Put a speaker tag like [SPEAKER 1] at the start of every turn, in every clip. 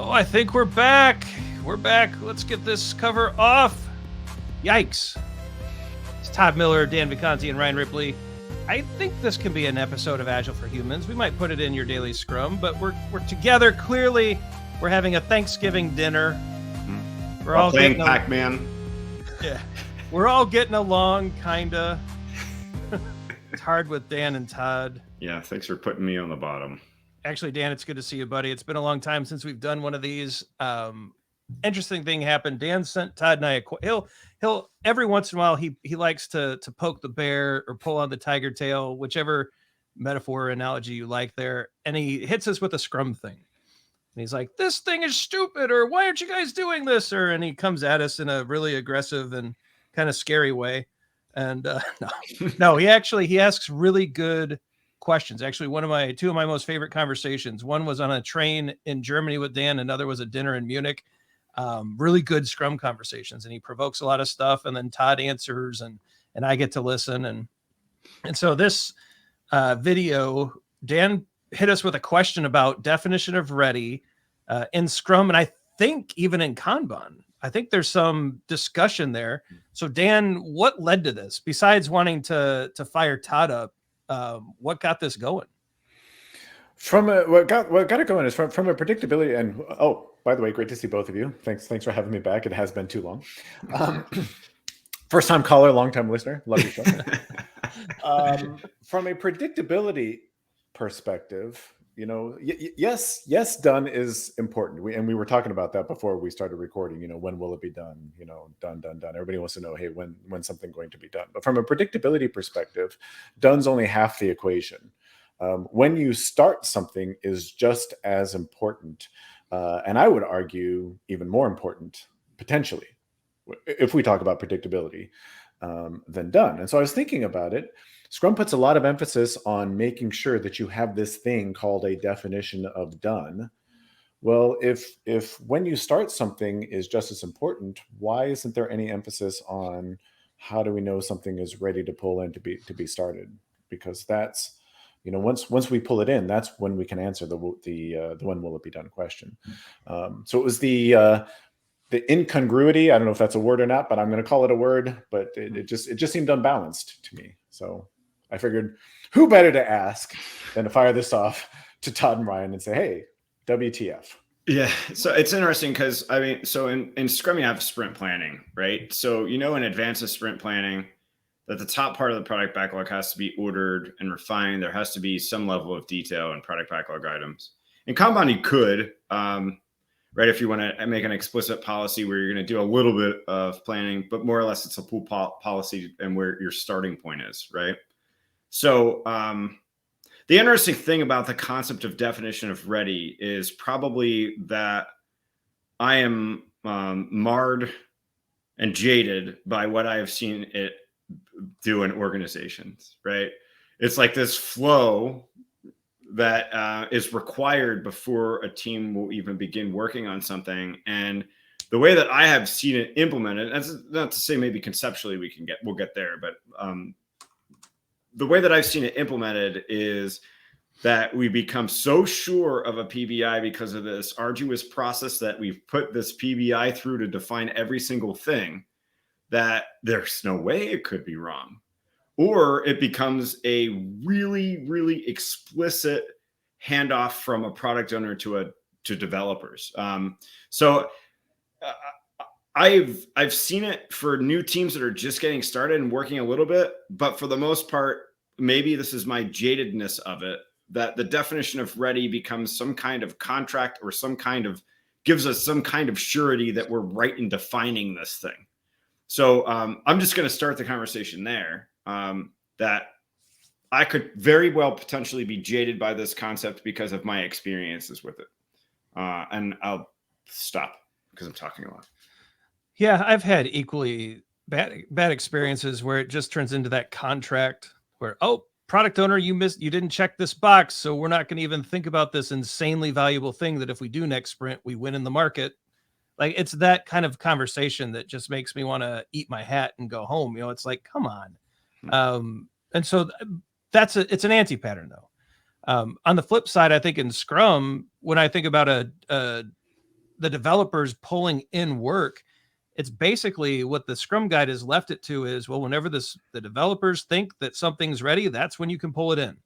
[SPEAKER 1] Oh, I think we're back. We're back. Let's get this cover off. Yikes. It's Todd Miller, Dan Vacanti, and Ryan Ripley. I think this can be an episode of Agile for Humans. We might put it in Your Daily Scrum, but we're together. Clearly, we're having a Thanksgiving dinner.
[SPEAKER 2] We're all playing Pac-Man.
[SPEAKER 1] Yeah. We're all getting along, kinda. It's hard with Dan and Todd.
[SPEAKER 2] Yeah, thanks for putting me on the bottom.
[SPEAKER 1] Actually, Dan, it's good to see you, buddy. It's been a long time since we've done one of these. Interesting thing happened. Dan sent Todd and I he'll every once in a while he likes to poke the bear or pull on the tiger tail, whichever metaphor or analogy you like there, and he hits us with a Scrum thing. And he's like, "This thing is stupid," or "Why aren't you guys doing this?" and he comes at us in a really aggressive and kind of scary way. And no, he asks really good questions. Actually, two of my most favorite conversations. One was on a train in Germany with Dan. Another was a dinner in Munich. Really good Scrum conversations, and he provokes a lot of stuff. And then Todd answers, and I get to listen. And so this video, Dan hit us with a question about definition of ready in Scrum, and I think even in Kanban. I think there's some discussion there. So Dan, what led to this besides wanting to fire Todd up? What got this going?
[SPEAKER 3] What got it going is from a predictability. And by the way, great to see both of you. Thanks for having me back. It has been too long. First time caller, long time listener. Love your show. From a predictability perspective, yes, done is important. We were talking about that before we started recording. When will it be done? Done. Everybody wants to know, hey, when's something going to be done? But from a predictability perspective, done's only half the equation. When you start something is just as important, and I would argue even more important, potentially, if we talk about predictability, than done. And so I was thinking about it. Scrum puts a lot of emphasis on making sure that you have this thing called a definition of done. Well, if when you start something is just as important, why isn't there any emphasis on how do we know something is ready to pull in to be started? Because that's, once we pull it in, that's when we can answer the when will it be done question. So it was the incongruity. I don't know if that's a word or not, but I'm going to call it a word. But it just seemed unbalanced to me. So I figured, who better to ask than to fire this off to Todd and Ryan and say, "Hey, WTF?"
[SPEAKER 2] Yeah, so it's interesting because so in Scrum you have sprint planning, right? So in advance of sprint planning, that the top part of the product backlog has to be ordered and refined. There has to be some level of detail in product backlog items. In Kanban, you could, right, if you want to make an explicit policy where you're going to do a little bit of planning, but more or less it's a pool policy and where your starting point is, right? So the interesting thing about the concept of definition of ready is probably that I am marred and jaded by what I have seen it do in organizations, right? It's like this flow that is required before a team will even begin working on something. And the way that I have seen it implemented, that's not to say maybe conceptually we'll get there, but the way that I've seen it implemented is that we become so sure of a PBI because of this arduous process that we've put this PBI through to define every single thing that there's no way it could be wrong. Or it becomes a really, really explicit handoff from a product owner to developers. I've seen it for new teams that are just getting started and working a little bit, but for the most part, maybe this is my jadedness of it, that the definition of ready becomes some kind of contract or gives us some kind of surety that we're right in defining this thing. So I'm just going to start the conversation there, that I could very well potentially be jaded by this concept because of my experiences with it. And I'll stop because I'm talking a lot.
[SPEAKER 1] Yeah, I've had equally bad experiences where it just turns into that contract where, product owner, you didn't check this box, so we're not going to even think about this insanely valuable thing that if we do next sprint, we win in the market. Like, it's that kind of conversation that just makes me want to eat my hat and go home. It's like, come on. And so it's an anti-pattern though. On the flip side, I think in Scrum, when I think about a the developers pulling in work, it's basically what the Scrum guide has left it to is, well, whenever the developers think that something's ready, that's when you can pull it in.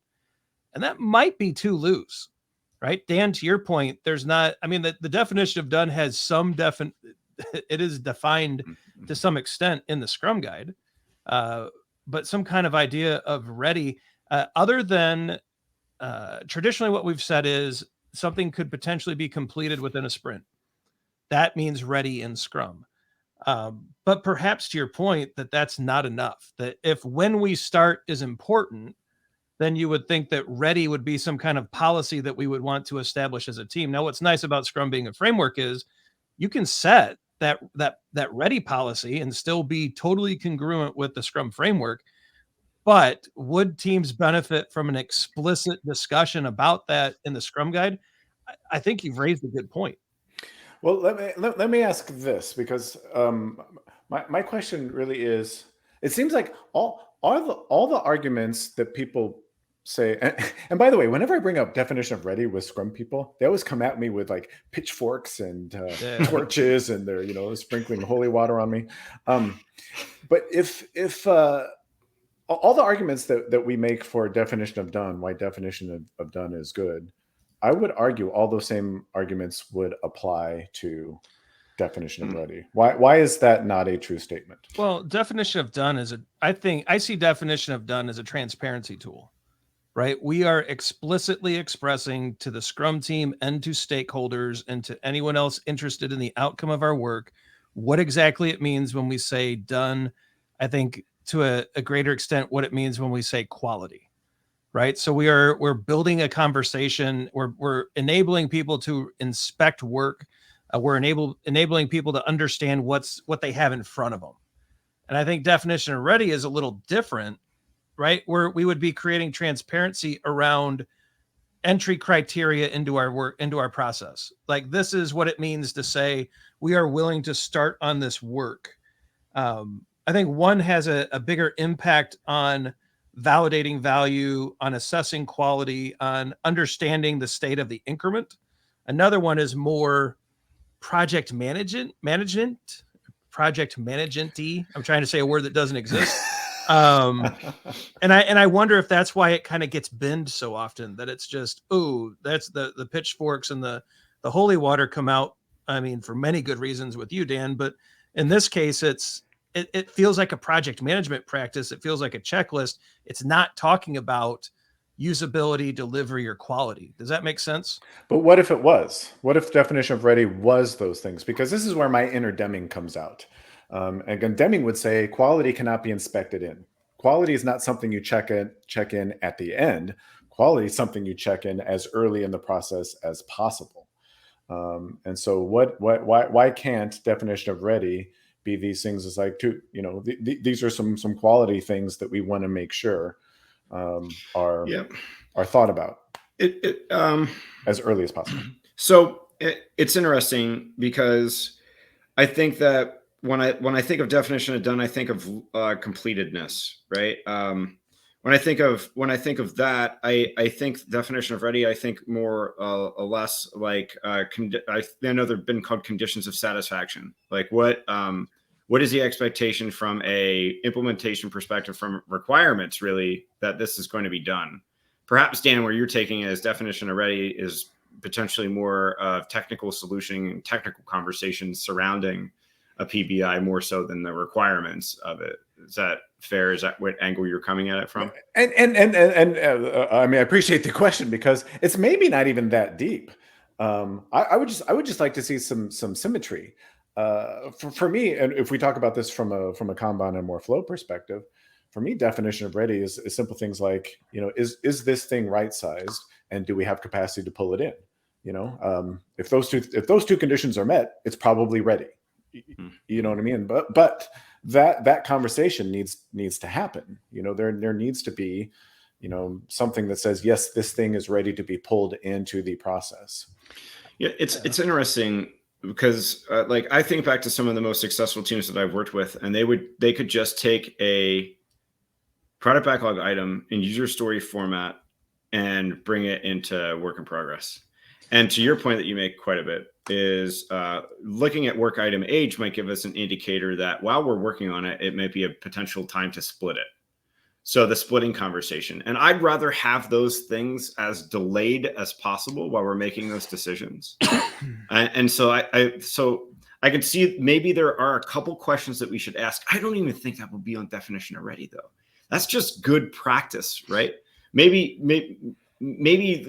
[SPEAKER 1] And that might be too loose, right? Dan, to your point, there's not, I mean, the definition of done has some it is defined to some extent in the Scrum guide, but some kind of idea of ready, other than traditionally what we've said is something could potentially be completed within a sprint. That means ready in Scrum. But perhaps to your point that that's not enough, that if when we start is important, then you would think that ready would be some kind of policy that we would want to establish as a team. Now, what's nice about Scrum being a framework is you can set that ready policy and still be totally congruent with the Scrum framework. But would teams benefit from an explicit discussion about that in the Scrum guide? I think you've raised a good point.
[SPEAKER 3] Well, let me ask this, because my question really is: it seems like all the arguments that people say, and by the way, whenever I bring up definition of ready with Scrum people, they always come at me with like pitchforks and torches, and they're sprinkling holy water on me. But if all the arguments that we make for definition of done, why definition of done is good, I would argue all those same arguments would apply to definition of ready. Why is that not a true statement?
[SPEAKER 1] Well, definition of done is I see definition of done as a transparency tool, right? We are explicitly expressing to the Scrum team and to stakeholders and to anyone else interested in the outcome of our work what exactly it means when we say done. I think to a greater extent what it means when we say quality. Right. So we're building a conversation. We're enabling people to inspect work. We're enabling people to understand what they have in front of them. And I think definition of ready is a little different, right? Where we would be creating transparency around entry criteria into our work, into our process. Like, this is what it means to say we are willing to start on this work. I think one has a bigger impact on validating value, on assessing quality, on understanding the state of the increment. Another one is more project management. I'm trying to say a word that doesn't exist. And I wonder if that's why it kind of gets binned so often, that it's just, that's the pitchforks and the holy water come out. I mean, for many good reasons with you, Dan, but in this case, it feels like a project management practice. It feels like a checklist. It's not talking about usability, delivery, or quality. Does that make sense?
[SPEAKER 3] But what if it was? What if definition of ready was those things? Because this is where my inner Deming comes out. Again, Deming would say quality cannot be inspected in. Quality is not something you check in at the end. Quality is something you check in as early in the process as possible. And so why can't definition of ready be these things? Is like, these are some quality things that we want to make sure are thought about as early as possible.
[SPEAKER 2] So it's interesting, because I think that when I think of definition of done, I think of completedness, right? When I think of that, I think definition of ready, I think more or less like I know they've been called conditions of satisfaction. Like what is the expectation from a implementation perspective, from requirements, really, that this is going to be done? Perhaps, Dan, where you're taking it as definition of ready is potentially more of technical solutioning and technical conversations surrounding a PBI more so than the requirements of it. Is that fair? Is that what angle you're coming at it from?
[SPEAKER 3] And I mean, I appreciate the question, because it's maybe not even that deep. I would just like to see some symmetry. For me, and if we talk about this from a Kanban and more flow perspective, for me, definition of ready is simple things like, is this thing right sized, and do we have capacity to pull it in? If those two conditions are met, it's probably ready. You know what I mean? But that conversation needs to happen. There needs to be, something that says, yes, this thing is ready to be pulled into the process.
[SPEAKER 2] Yeah, it's interesting, because like I think back to some of the most successful teams that I've worked with, and they could just take a product backlog item in user story format and bring it into work in progress. And to your point that you make quite a bit is looking at work item age might give us an indicator that while we're working on it, it might be a potential time to split it. So the splitting conversation. And I'd rather have those things as delayed as possible while we're making those decisions. And so I can see maybe there are a couple questions that we should ask. I don't even think that will be on definition of ready, though. That's just good practice, right? Maybe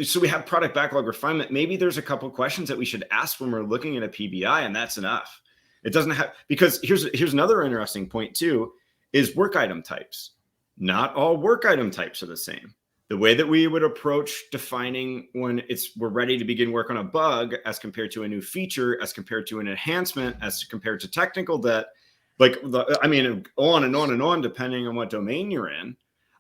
[SPEAKER 2] so we have product backlog refinement. Maybe there's a couple questions that we should ask when we're looking at a PBI, and that's enough. It doesn't have, because here's another interesting point too, is work item types. Not all work item types are the same. The way that we would approach defining when we're ready to begin work on a bug as compared to a new feature, as compared to an enhancement, as compared to technical debt, on and on and on, depending on what domain you're in.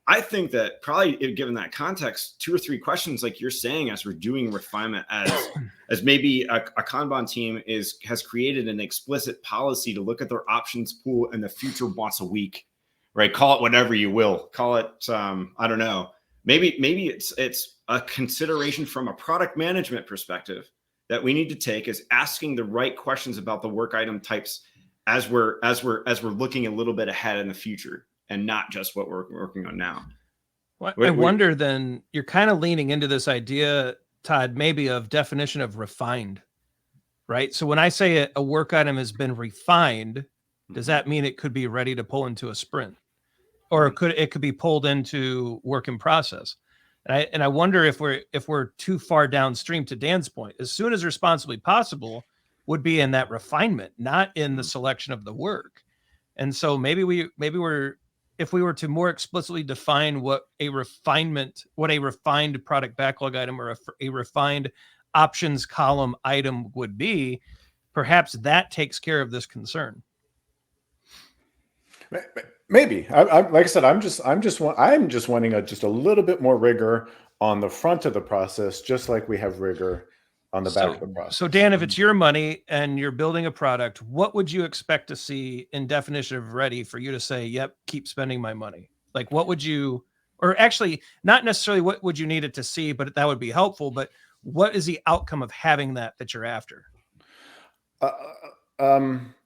[SPEAKER 2] I think that probably given that context, 2 or 3 questions, like you're saying, as we're doing refinement, as maybe a Kanban team has created an explicit policy to look at their options pool and the future once a week, right? Call it whatever you will. Call it, I don't know. Maybe it's a consideration from a product management perspective that we need to take, is asking the right questions about the work item types as we're looking a little bit ahead in the future, and not just what we're working on now.
[SPEAKER 1] Well, I wonder then, you're kind of leaning into this idea, Todd, maybe of definition of refined, right? So when I say a work item has been refined, does that mean it could be ready to pull into a sprint? Or it could be pulled into work in process? And I wonder if we're too far downstream, to Dan's point. As soon as responsibly possible would be in that refinement, not in the selection of the work. And so maybe if we were to more explicitly define what a refined product backlog item or a refined options column item would be, perhaps that takes care of this concern.
[SPEAKER 3] Maybe. Like I said, I'm just wanting just a little bit more rigor on the front of the process, just like we have rigor on the back of the process.
[SPEAKER 1] So Dan, if it's your money and you're building a product, what would you expect to see in definition of ready for you to say, yep, keep spending my money? Like, what would you, or actually not necessarily what would you need it to see, but that would be helpful. But what is the outcome of having that you're after?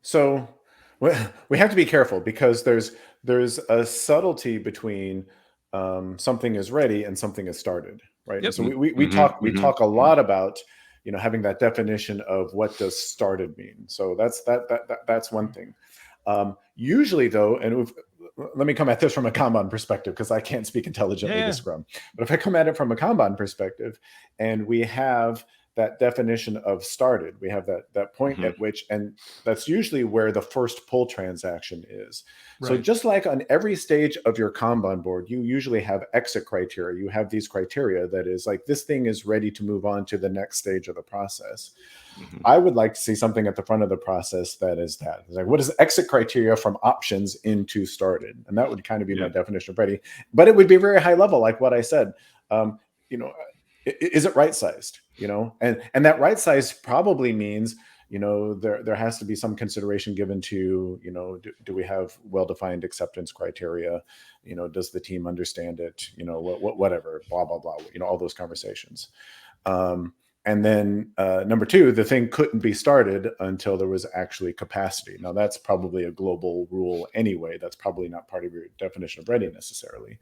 [SPEAKER 3] So we have to be careful, because there's a subtlety between something is ready and something is started, right?
[SPEAKER 1] Yep.
[SPEAKER 3] So we talk a lot about, having that definition of what does started mean. So that's one thing. Usually though, and let me come at this from a Kanban perspective, because I can't speak intelligently to Scrum. But if I come at it from a Kanban perspective, and we have that definition of started, we have that point at which, and that's usually where the first pull transaction is. Right. So just like on every stage of your Kanban board, you usually have exit criteria. You have these criteria that is like, this thing is ready to move on to the next stage of the process. I would like to see something at the front of the process that is that. It's like, what is the exit criteria from options into started? And that would kind of be my definition of ready. But it would be very high level, like what I said. Is it right-sized? And that right-size probably means, there has to be some consideration given to, do we have well-defined acceptance criteria? Does the team understand it? Whatever, blah, blah, blah, all those conversations. And then number 2, the thing couldn't be started until there was actually capacity. Now, that's probably a global rule anyway. That's probably not part of your definition of ready necessarily.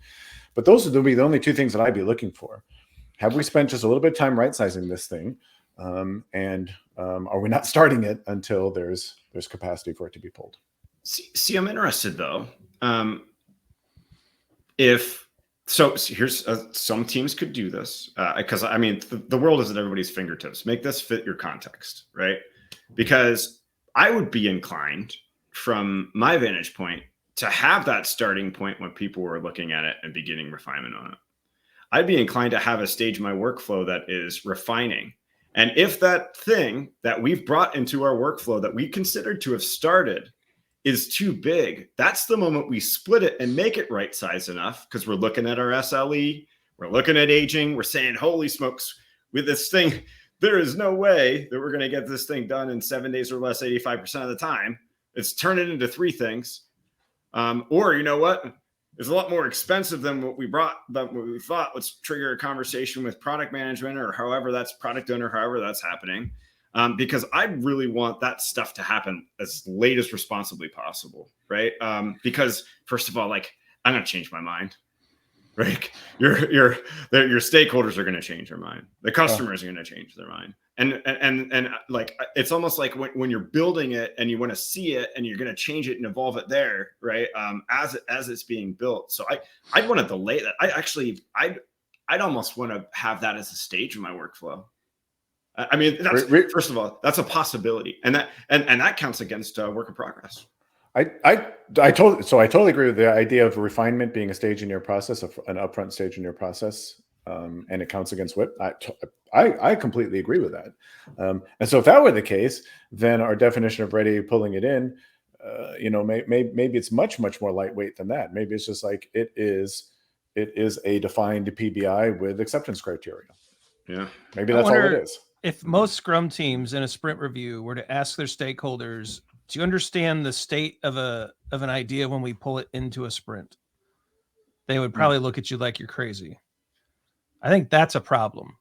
[SPEAKER 3] But those would be the only 2 things that I'd be looking for. Have we spent just a little bit of time right-sizing this thing? And are we not starting it until there's capacity for it to be pulled?
[SPEAKER 2] See, I'm interested though. Here's some teams could do this, because the world is at everybody's fingertips. Make this fit your context, right? Because I would be inclined, from my vantage point, to have that starting point when people were looking at it and beginning refinement on it. I'd be inclined to have a stage in my workflow that is refining. And if that thing that we've brought into our workflow that we considered to have started is too big, that's the moment we split it and make it right size enough, because we're looking at our SLE, we're looking at aging, we're saying, holy smokes, with this thing, there is no way that we're going to get this thing done in 7 days or less 85% of the time. Let's turn it into 3 things. Or you know what? is a lot more expensive than what we thought. Let's trigger a conversation with product management or however that's product owner, however that's happening. Because I really want that stuff to happen as late as responsibly possible, right? Because first of all, like I'm going to change my mind, right? Your stakeholders are going to change their mind. The customers are going to change their mind, and like it's almost like when you're building it and you want to see it and you're going to change it and evolve it there, right? As it's being built. So I'd want to delay that. I'd almost want to have that as a stage in my workflow. I mean, that's, first of all, that's a possibility, and that counts against work in progress.
[SPEAKER 3] I totally agree with the idea of refinement being a stage in your process, an upfront stage in your process, and it counts against WIP. I completely agree with that. And so if that were the case, then our definition of ready, pulling it in, maybe it's much more lightweight than that. Maybe it's just like it is a defined PBI with acceptance criteria.
[SPEAKER 2] Yeah,
[SPEAKER 3] maybe that's all it is.
[SPEAKER 1] If most Scrum teams in a sprint review were to ask their stakeholders to understand the state of an idea when we pull it into a sprint, they would probably look at you like you're crazy. I think that's a problem.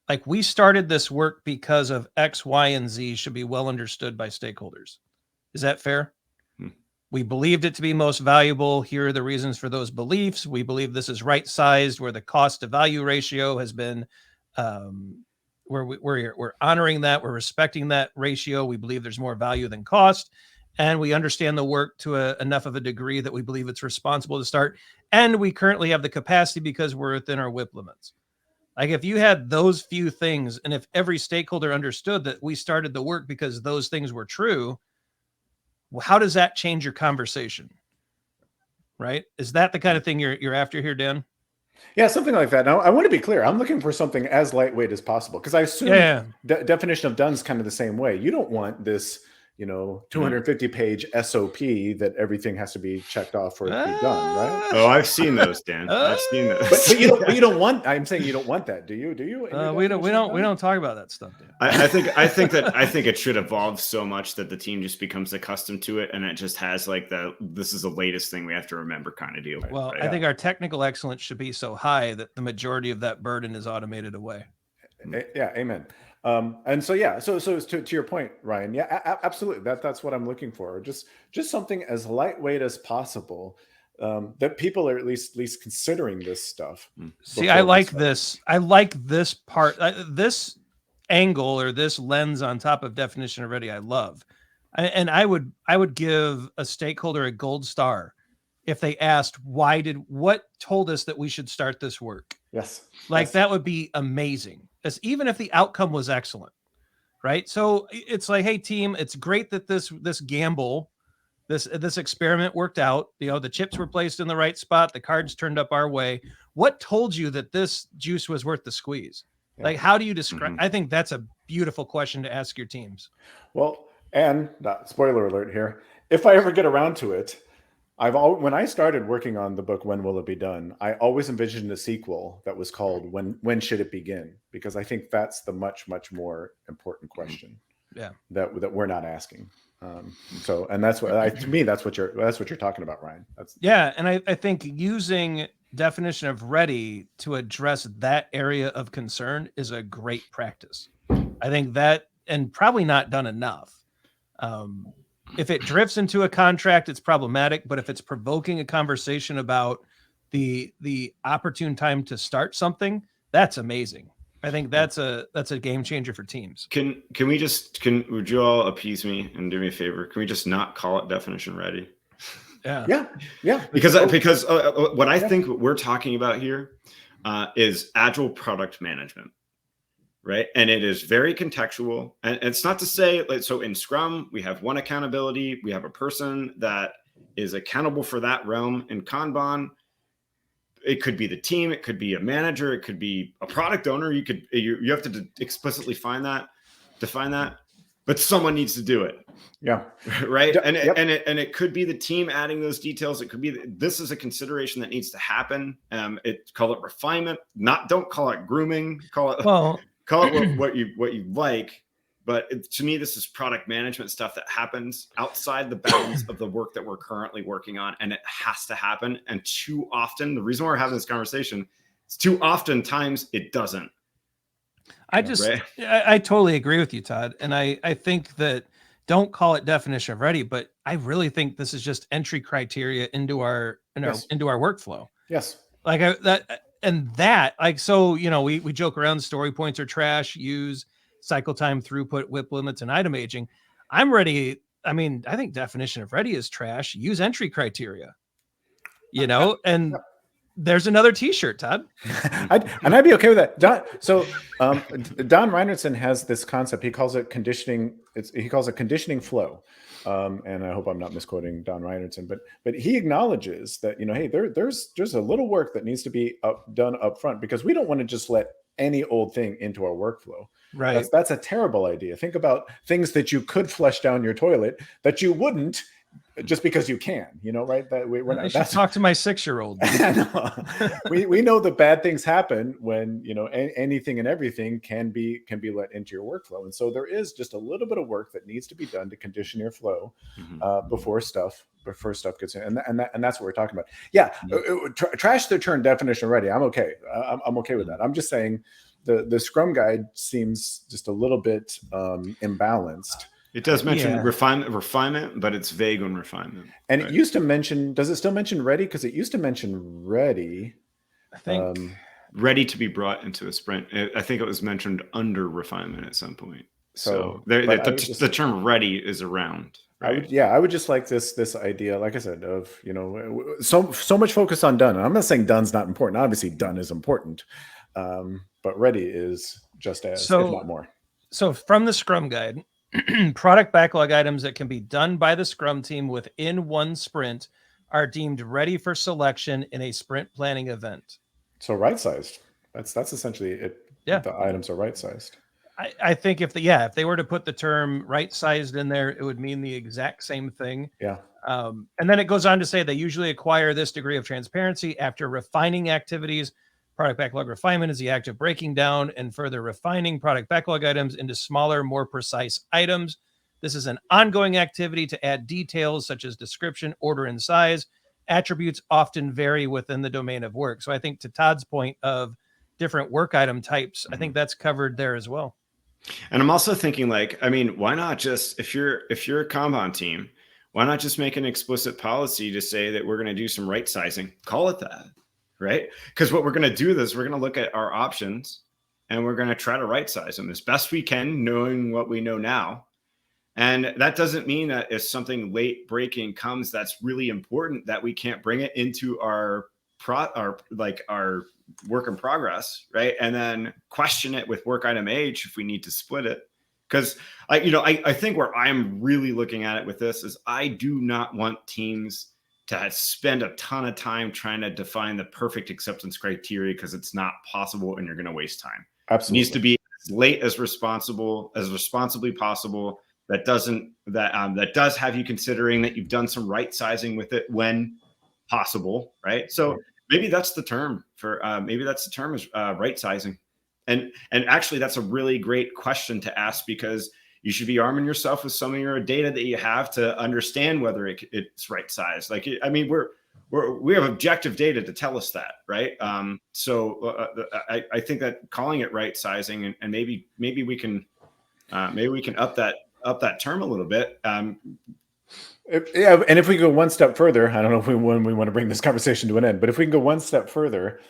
[SPEAKER 1] Like, we started this work because of X, Y, and Z should be well understood by stakeholders. Is that fair? We believed it to be most valuable. Here are the reasons for those beliefs. We believe this is right-sized, where the cost to value ratio has been we're honoring that, we're respecting that ratio. We believe there's more value than cost, and we understand the work to enough of a degree that we believe it's responsible to start. And we currently have the capacity because we're within our WIP limits. Like, if you had those few things, and if every stakeholder understood that we started the work because those things were true, how does that change your conversation? Right? Is that the kind of thing you're after here, Dan?
[SPEAKER 3] Yeah, something like that. Now, I want to be clear. I'm looking for something as lightweight as possible, because I assume definition of done is kind of the same way. You don't want this, 250-page SOP that everything has to be checked off for it to be done, right?
[SPEAKER 2] Oh, I've seen those, Dan. I've seen those.
[SPEAKER 3] But you don't want. I'm saying you don't want that. Do you?
[SPEAKER 1] We don't talk about that stuff, Dan.
[SPEAKER 2] I think it should evolve so much that the team just becomes accustomed to it, and it just has like this is the latest thing we have to remember kind of deal.
[SPEAKER 1] Well,
[SPEAKER 2] right?
[SPEAKER 1] I think our technical excellence should be so high that the majority of that burden is automated away.
[SPEAKER 3] Yeah, amen. And so to your point, Ryan, absolutely. That's what I'm looking for. Just something as lightweight as possible, that people are at least considering this stuff.
[SPEAKER 1] See, I like this. I like this part, this angle or this lens on top of definition of ready. I love, and I would give a stakeholder a gold star if they asked what told us that we should start this work.
[SPEAKER 3] Yes,
[SPEAKER 1] that would be amazing. As even if the outcome was excellent, right? So it's like, hey team, it's great that this gamble, this experiment worked out. The chips were placed in the right spot. The cards turned up our way. What told you that this juice was worth the squeeze? Yeah. Like, how do you describe? I think that's a beautiful question to ask your teams.
[SPEAKER 3] Well, and spoiler alert here, if I ever get around to it, when I started working on the book, When Will It Be Done, I always envisioned a sequel that was called When Should It Begin? Because I think that's the much more important question.
[SPEAKER 1] Yeah,
[SPEAKER 3] that we're not asking. And that's what to me that's what you're talking about, Ryan.
[SPEAKER 1] And I think using definition of ready to address that area of concern is a great practice. I think that, and probably not done enough. If it drifts into a contract, it's problematic. But if it's provoking a conversation about the opportune time to start something, that's amazing. I think that's a game changer for teams.
[SPEAKER 2] Would you all appease me and do me a favor? Can we just not call it definition ready?
[SPEAKER 1] Yeah.
[SPEAKER 2] Because what I think we're talking about here is agile product management. Right. And it is very contextual. And it's not to say, so in Scrum, we have one accountability. We have a person that is accountable for that realm. In Kanban, it could be the team. It could be a manager. It could be a product owner. You have to explicitly define that, but someone needs to do it.
[SPEAKER 3] Yeah.
[SPEAKER 2] Right. And it could be the team adding those details. It could be, this is a consideration that needs to happen. Call it refinement. Don't call it grooming. Call it what you like, but to me, this is product management stuff that happens outside the bounds of the work that we're currently working on. And it has to happen. And too often, the reason why we're having this conversation is too often times it doesn't.
[SPEAKER 1] I totally agree with you, Todd. And I think that, don't call it definition of ready, but I really think this is just entry criteria into our workflow.
[SPEAKER 3] Yes.
[SPEAKER 1] Like so, we joke around, story points are trash, use cycle time, throughput, WIP limits, and item aging. I'm ready. I mean, I think definition of ready is trash. Use entry criteria, and there's another t-shirt, Todd.
[SPEAKER 3] I'd be okay with that. Don Reinertson has this concept. He calls it conditioning. He calls it conditioning flow. And I hope I'm not misquoting Don Reinertson, but he acknowledges that, hey, there's a little work that needs to be done up front, because we don't want to just let any old thing into our workflow.
[SPEAKER 1] Right.
[SPEAKER 3] That's a terrible idea. Think about things that you could flush down your toilet that you wouldn't, just because you can, right? That we're not.
[SPEAKER 1] I should talk to my 6-year-old.
[SPEAKER 3] we know that bad things happen when anything and everything can be let into your workflow, and so there is just a little bit of work that needs to be done to condition your flow before stuff gets in, and that's what we're talking about. Yeah, trash the term definition ready. I'm okay. I'm okay with that. I'm just saying the Scrum guide seems just a little bit imbalanced.
[SPEAKER 2] It does mention refinement, but it's vague on refinement.
[SPEAKER 3] And it used to mention, does it still mention ready? Because it used to mention ready.
[SPEAKER 1] I think
[SPEAKER 2] ready to be brought into a sprint. I think it was mentioned under refinement at some point. So the term ready is around. Right?
[SPEAKER 3] I would just like this idea, like I said, of, so much focus on done. And I'm not saying done's not important. Obviously done is important. But ready is just as, if not more.
[SPEAKER 1] So from the Scrum guide, product backlog items that can be done by the Scrum team within one sprint are deemed ready for selection in a sprint planning event.
[SPEAKER 3] So right-sized. That's essentially it.
[SPEAKER 1] Yeah.
[SPEAKER 3] The items are right-sized.
[SPEAKER 1] I think if they were to put the term right-sized in there, it would mean the exact same thing.
[SPEAKER 3] Yeah.
[SPEAKER 1] And then it goes on to say they usually acquire this degree of transparency after refining activities. Product backlog refinement is the act of breaking down and further refining product backlog items into smaller, more precise items. This is an ongoing activity to add details such as description, order, and size. Attributes often vary within the domain of work. So I think, to Todd's point of different work item types, I think that's covered there as well.
[SPEAKER 2] And I'm also thinking, why not just, if you're a Kanban team, why not just make an explicit policy to say that we're going to do some right sizing? Call it that. Right? Because what we're going to do is we're going to look at our options and we're going to try to right size them as best we can, knowing what we know now. And that doesn't mean that if something late breaking comes that's really important, that we can't bring it into our work in progress, right? And then question it with work item age if we need to split it. Because I think where I'm really looking at it with this is I do not want teams to spend a ton of time trying to define the perfect acceptance criteria, because it's not possible and you're going to waste time.
[SPEAKER 3] Absolutely.
[SPEAKER 2] It needs to be as late as responsibly possible. That does have you considering that you've done some right sizing with it when possible, right? So maybe that's the term for is right sizing. And actually that's a really great question to ask, because you should be arming yourself with some of your data that you have to understand whether it's right size. We have objective data to tell us that, right? I think that calling it right sizing and maybe we can up that term a little bit.
[SPEAKER 3] And if we go one step further, I don't know when we want to bring this conversation to an end, but if we can go one step further,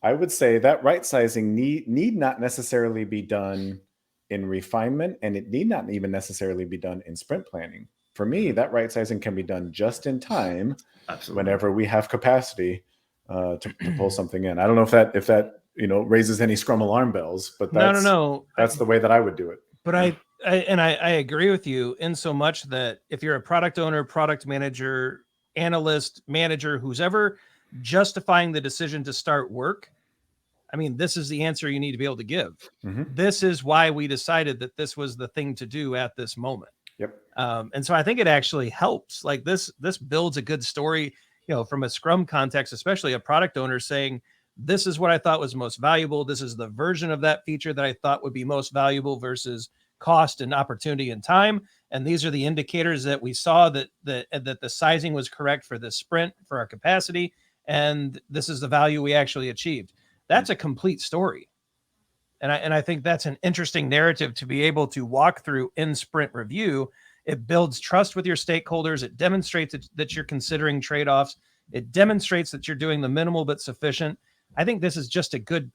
[SPEAKER 3] I would say that right sizing need not necessarily be done in refinement, and it need not even necessarily be done in sprint planning. For me, that right sizing can be done just in time. Absolutely. Whenever we have capacity to pull something in. I don't know if that raises any Scrum alarm bells, but that's the way that I would do it.
[SPEAKER 1] But I agree with you in so much that if you're a product owner, product manager, analyst, manager, who's ever justifying the decision to start work, I mean, this is the answer you need to be able to give. Mm-hmm. This is why we decided that this was the thing to do at this moment.
[SPEAKER 3] Yep.
[SPEAKER 1] And so I think it actually helps. Like this builds a good story, from a Scrum context, especially a product owner saying, this is what I thought was most valuable. This is the version of that feature that I thought would be most valuable versus cost and opportunity and time. And these are the indicators that we saw that the sizing was correct for this sprint, for our capacity. And this is the value we actually achieved. That's a complete story. And I think that's an interesting narrative to be able to walk through in sprint review. It builds trust with your stakeholders. It demonstrates that you're considering trade-offs. It demonstrates that you're doing the minimal but sufficient. I think this is just a good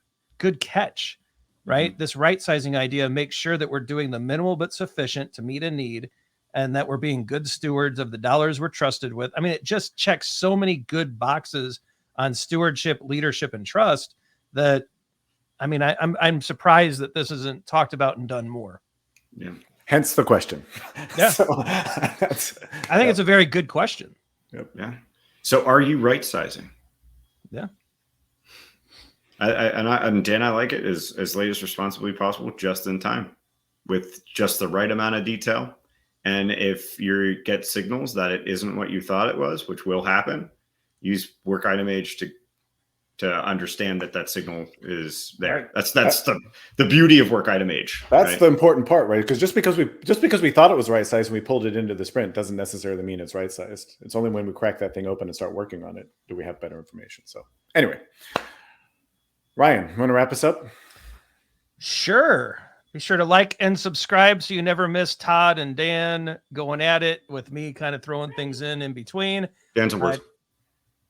[SPEAKER 1] catch, right? This right-sizing idea makes sure that we're doing the minimal but sufficient to meet a need, and that we're being good stewards of the dollars we're trusted with. I mean, it just checks so many good boxes on stewardship, leadership, and trust that, I mean, I'm surprised that this isn't talked about and done more.
[SPEAKER 3] Yeah. Hence the question.
[SPEAKER 1] Yeah.
[SPEAKER 3] So,
[SPEAKER 1] I think it's a very good question.
[SPEAKER 2] Yep. Yeah. So are you right sizing?
[SPEAKER 1] Yeah.
[SPEAKER 2] And Dan, I like it as late as responsibly possible, just in time, with just the right amount of detail. And if you get signals that it isn't what you thought it was, which will happen, use work item age to understand that signal is there. That's the beauty of work item age.
[SPEAKER 3] That's the important part, right? Because just because we thought it was right sized and we pulled it into the sprint doesn't necessarily mean it's right sized. It's only when we crack that thing open and start working on it do we have better information. So anyway, Ryan, you want to wrap us up?
[SPEAKER 1] Sure. Be sure to like and subscribe so you never miss Todd and Dan going at it with me kind of throwing things in between.
[SPEAKER 2] Dan's a word.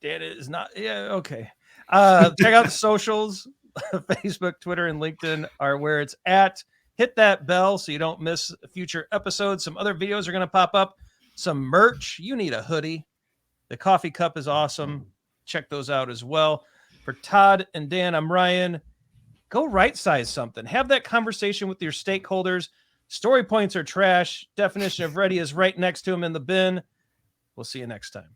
[SPEAKER 1] Dan is not. Yeah. Okay. Check out the socials. Facebook, Twitter, and LinkedIn are where it's at. Hit that bell so you don't miss future episodes. Some other videos are going to pop up. Some merch. You need a hoodie. The coffee cup is awesome. Check those out as well. For Todd and Dan, I'm Ryan. Go right size something. Have that conversation with your stakeholders. Story points are trash. Definition of ready is right next to them in the bin. We'll see you next time.